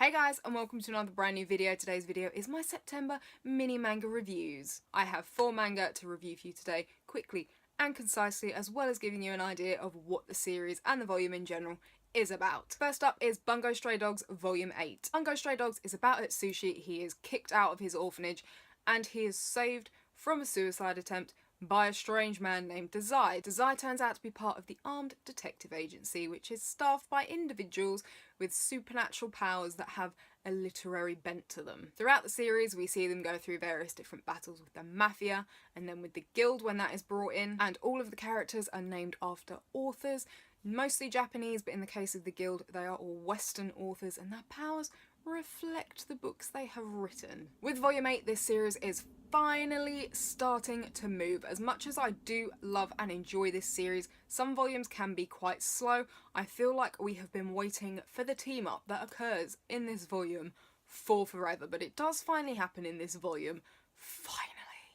Hey guys, and welcome to another brand new video. Today's video is my September mini manga reviews. I have 4 manga to review for you today, quickly and concisely, as well as giving you an idea of what the series and the volume in general is about. First up is Bungo Stray Dogs Volume 8. Bungo Stray Dogs is about Atsushi. He is kicked out of his orphanage and he is saved from a suicide attempt by a strange man named Dazai. Dazai turns out to be part of the Armed Detective Agency, which is staffed by individuals with supernatural powers that have a literary bent to them. Throughout the series, we see them go through various different battles with the Mafia, and then with the Guild when that is brought in, and all of the characters are named after authors, mostly Japanese, but in the case of the Guild, they are all Western authors, and their powers reflect the books they have written. With Volume 8, this series is finally starting to move. As much as I do love and enjoy this series, some volumes can be quite slow. I feel like we have been waiting for the team up that occurs in this volume for forever, but it does finally happen in this volume. Finally.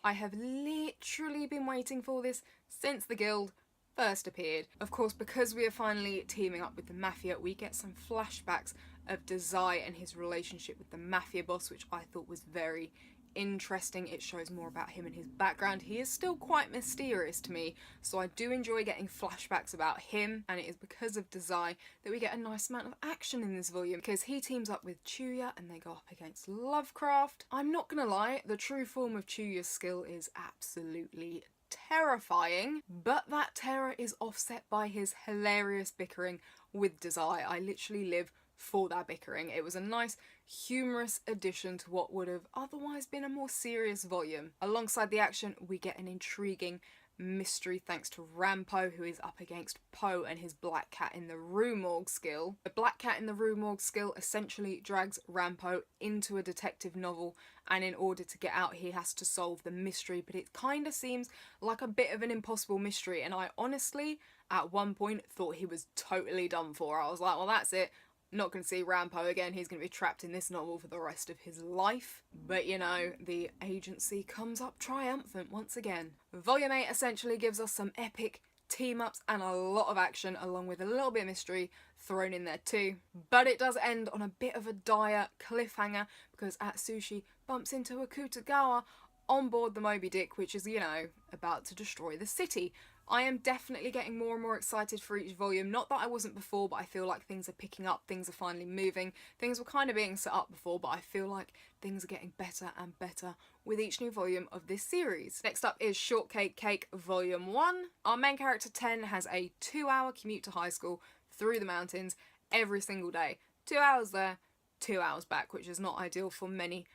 I have literally been waiting for this since the Guild first appeared. Of course, because we are finally teaming up with the Mafia, we get some flashbacks of Dazai and his relationship with the Mafia boss, which I thought was very interesting. It shows more about him and his background. He is still quite mysterious to me, so I do enjoy getting flashbacks about him, and it is because of Dazai that we get a nice amount of action in this volume, because he teams up with Chuya and they go up against Lovecraft. I'm not gonna lie, the true form of Chuya's skill is absolutely terrifying, but that terror is offset by his hilarious bickering with Dazai. I literally live for that bickering. It was a nice, humorous addition to what would have otherwise been a more serious volume. Alongside the action, we get an intriguing mystery thanks to Rampo, who is up against Poe and his Black Cat in the Rue Morgue skill. The Black Cat in the Rue Morgue skill essentially drags Rampo into a detective novel, and in order to get out he has to solve the mystery, but it kind of seems like a bit of an impossible mystery, and I honestly at one point thought he was totally done for. I was like, well, that's it. Not going to see Rampo again, he's going to be trapped in this novel for the rest of his life. But you know, the agency comes up triumphant once again. Volume 8 essentially gives us some epic team-ups and a lot of action, along with a little bit of mystery thrown in there too. But it does end on a bit of a dire cliffhanger, because Atsushi bumps into a Kutagawa on board the Moby Dick, which is, you know, about to destroy the city. I am definitely getting more and more excited for each volume. Not that I wasn't before, but I feel like things are picking up, things are finally moving. Things were kind of being set up before, but I feel like things are getting better and better with each new volume of this series. Next up is Shortcake Cake Volume 1. Our main character, Ten, has a 2-hour commute to high school through the mountains every single day. 2 hours there, 2 hours back, which is not ideal for many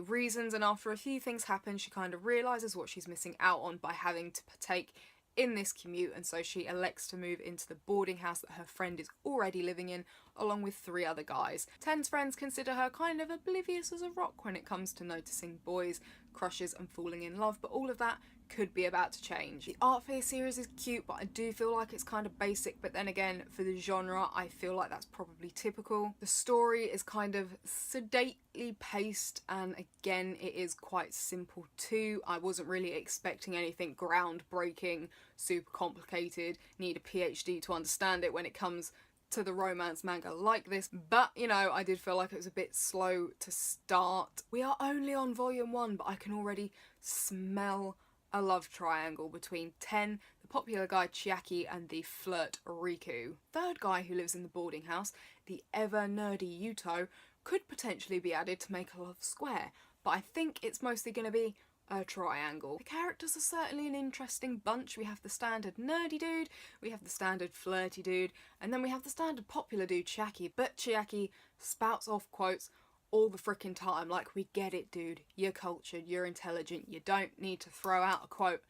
reasons, and after a few things happen, she kind of realises what she's missing out on by having to partake in this commute, and so she elects to move into the boarding house that her friend is already living in, along with 3 other guys. Ten's friends consider her kind of oblivious as a rock when it comes to noticing boys, crushes and falling in love, but all of that could be about to change. The art for this series is cute, but I do feel like it's kind of basic, but then again, for the genre, I feel like that's probably typical. The story is kind of sedately paced, and again, it is quite simple too. I wasn't really expecting anything groundbreaking, super complicated, need a PhD to understand it when it comes to the romance manga like this, but you know, I did feel like it was a bit slow to start. We are only on volume 1, but I can already smell a love triangle between Ten, the popular guy Chiaki, and the flirt Riku. Third guy who lives in the boarding house, the ever nerdy Yuto, could potentially be added to make a love square, but I think it's mostly going to be a triangle. The characters are certainly an interesting bunch. We have the standard nerdy dude, we have the standard flirty dude, and then we have the standard popular dude Chiaki, but Chiaki spouts off quotes all the frickin' time. Like, we get it, dude. You're cultured, you're intelligent, you don't need to throw out a quote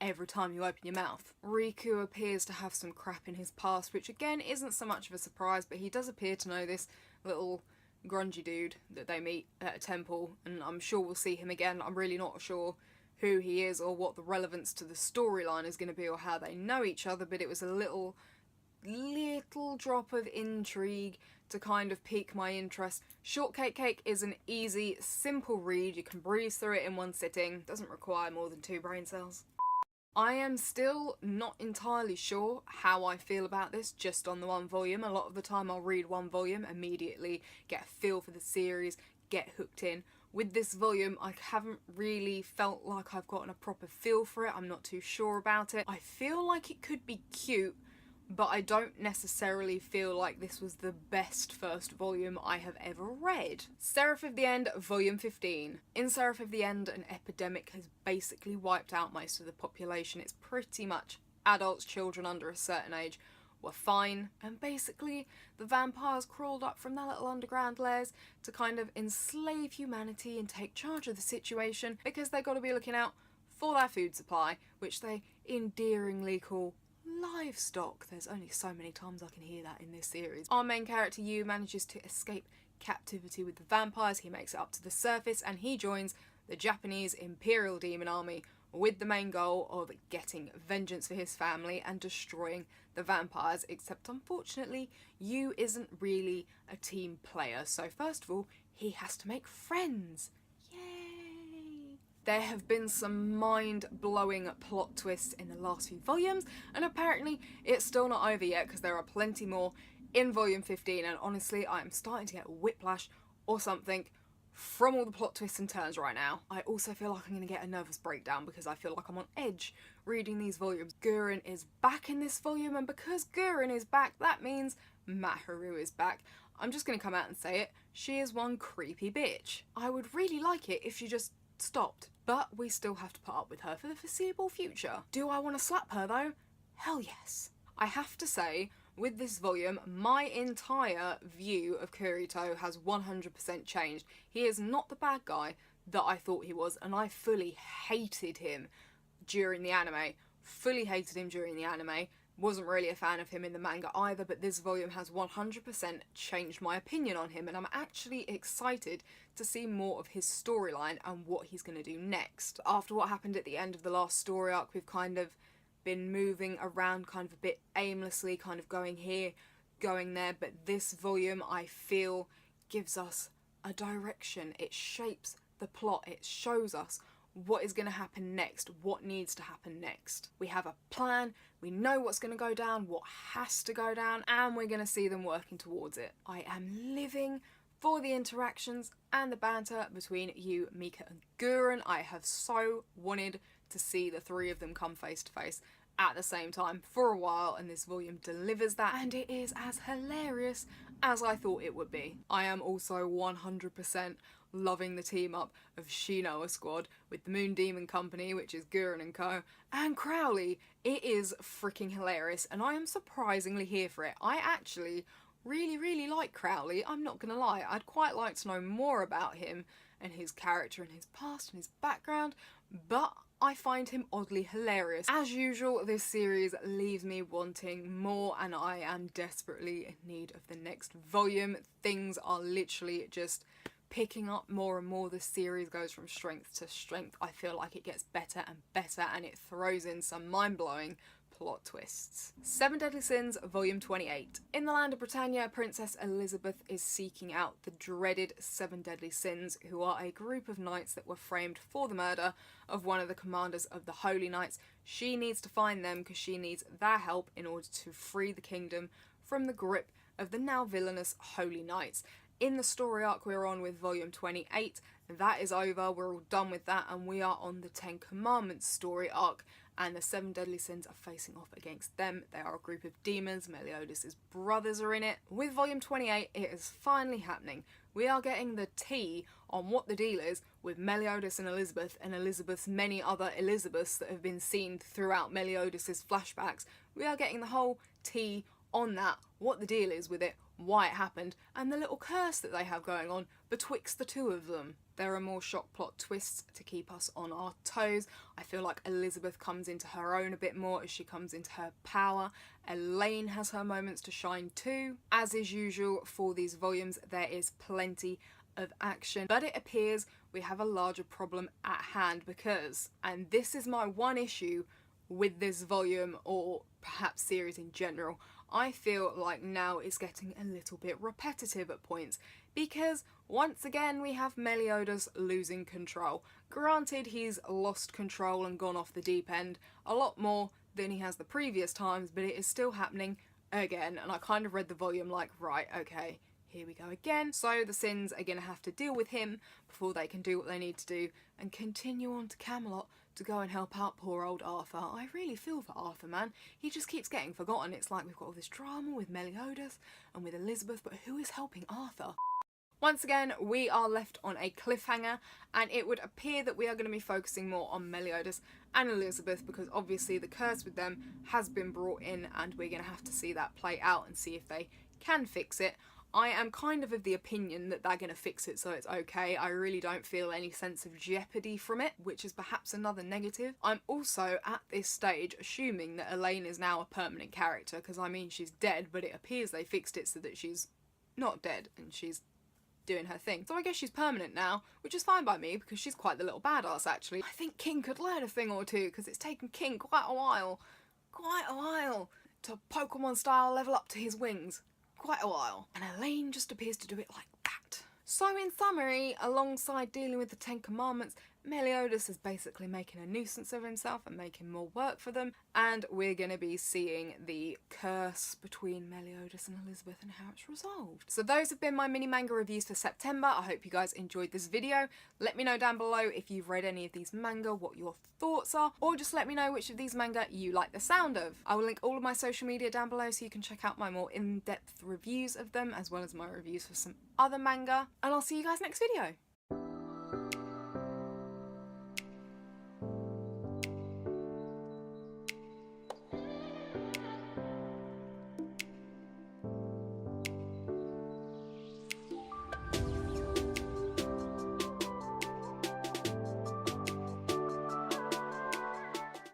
every time you open your mouth. Riku appears to have some crap in his past, which again isn't so much of a surprise, but he does appear to know this little grungy dude that they meet at a temple, and I'm sure we'll see him again. I'm really not sure who he is or what the relevance to the storyline is going to be or how they know each other, but it was a little drop of intrigue to kind of pique my interest. Shortcake Cake is an easy, simple read. You can breeze through it in one sitting. Doesn't require more than 2 brain cells. I am still not entirely sure how I feel about this just on the one volume. A lot of the time I'll read one volume, immediately get a feel for the series, get hooked in. With this volume, I haven't really felt like I've gotten a proper feel for it. I'm not too sure about it. I feel like it could be cute, but I don't necessarily feel like this was the best first volume I have ever read. Seraph of the End, Volume 15. In Seraph of the End, an epidemic has basically wiped out most of the population. It's pretty much adults, children under a certain age were fine, and basically the vampires crawled up from their little underground lairs to kind of enslave humanity and take charge of the situation because they got to be looking out for their food supply, which they endearingly call livestock. There's only so many times I can hear that in this series. Our main character Yu manages to escape captivity with the vampires. He makes it up to the surface and he joins the Japanese Imperial Demon Army with the main goal of getting vengeance for his family and destroying the vampires, except unfortunately Yu isn't really a team player, so first of all he has to make friends. Yay! There have been some mind-blowing plot twists in the last few volumes, and apparently it's still not over yet because there are plenty more in volume 15, and honestly I am starting to get whiplash or something from all the plot twists and turns right now. I also feel like I'm going to get a nervous breakdown because I feel like I'm on edge reading these volumes. Gurren is back in this volume, and because Gurren is back, that means Maharu is back. I'm just going to come out and say it. She is one creepy bitch. I would really like it if she just stopped, but we still have to put up with her for the foreseeable future. Do I want to slap her though? Hell yes. I have to say, with this volume, my entire view of Kirito has 100% changed. He is not the bad guy that I thought he was, and I fully hated him during the anime. Fully hated him during the anime. Wasn't really a fan of him in the manga either, but this volume has 100% changed my opinion on him, and I'm actually excited to see more of his storyline and what he's going to do next. After what happened at the end of the last story arc, we've kind of been moving around kind of a bit aimlessly, kind of going here, going there, but this volume I feel gives us a direction. It shapes the plot. It shows us what is going to happen next, what needs to happen next. We have a plan, we know what's going to go down, what has to go down, and we're going to see them working towards it. I am living for the interactions and the banter between Yu, Mika and Gurren. I have so wanted to see the three of them come face to face at the same time for a while, and this volume delivers that, and it is as hilarious as I thought it would be. I am also 100% loving the team up of Shinoa Squad with the Moon Demon Company, which is Gurren and co, and Crowley. It is freaking hilarious, and I am surprisingly here for it. I actually really like Crowley, I'm not gonna lie. I'd quite like to know more about him and his character and his past and his background, but I find him oddly hilarious. As usual, this series leaves me wanting more, and I am desperately in need of the next volume. Things are literally just picking up more and more. The series goes from strength to strength. I feel like it gets better and better, and it throws in some mind-blowing plot twists. Seven Deadly Sins, Volume 28. In the land of Britannia, Princess Elizabeth is seeking out the dreaded Seven Deadly Sins, who are a group of knights that were framed for the murder of one of the commanders of the Holy Knights. She needs to find them because she needs their help in order to free the kingdom from the grip of the now villainous Holy Knights. In the story arc we're on with Volume 28, that is over, we're all done with that, and we are on the Ten Commandments story arc, and the Seven Deadly Sins are facing off against them. They are a group of demons. Meliodas' brothers are in it. With Volume 28, it is finally happening. We are getting the tea on what the deal is with Meliodas and Elizabeth's many other Elizabeths that have been seen throughout Meliodas' flashbacks. We are getting the whole tea on that, what the deal is with it, why it happened, and the little curse that they have going on betwixt the two of them. There are more shock plot twists to keep us on our toes. I feel like Elizabeth comes into her own a bit more as she comes into her power. Elaine has her moments to shine too. As is usual for these volumes, there is plenty of action, but it appears we have a larger problem at hand because, and this is my one issue with this volume, or perhaps series in general, I feel like now it's getting a little bit repetitive at points, because once again we have Meliodas losing control. Granted, he's lost control and gone off the deep end a lot more than he has the previous times, but it is still happening again, and I kind of read the volume like, right, okay, here we go again. So the Sins are going to have to deal with him before they can do what they need to do and continue on to Camelot to go and help out poor old Arthur. I really feel for Arthur, man. He just keeps getting forgotten. It's like we've got all this drama with Meliodas and with Elizabeth, but who is helping Arthur? Once again, we are left on a cliffhanger, and it would appear that we are going to be focusing more on Meliodas and Elizabeth, because obviously the curse with them has been brought in, and we're going to have to see that play out and see if they can fix it. I am kind of the opinion that they're going to fix it so it's okay. I really don't feel any sense of jeopardy from it, which is perhaps another negative. I'm also, at this stage, assuming that Elaine is now a permanent character, because I mean, she's dead, but it appears they fixed it so that she's not dead and she's doing her thing. So I guess she's permanent now, which is fine by me because she's quite the little badass actually. I think King could learn a thing or two, because it's taken King quite a while to Pokemon style level up to his wings. Quite a while. And Elaine just appears to do it like that. So in summary, alongside dealing with the 10 Commandments, Meliodas is basically making a nuisance of himself and making more work for them, and we're going to be seeing the curse between Meliodas and Elizabeth and how it's resolved. So those have been my mini manga reviews for September. I hope you guys enjoyed this video. Let me know down below if you've read any of these manga, what your thoughts are, or just let me know which of these manga you like the sound of. I will link all of my social media down below so you can check out my more in-depth reviews of them, as well as my reviews for some other manga, and I'll see you guys next video.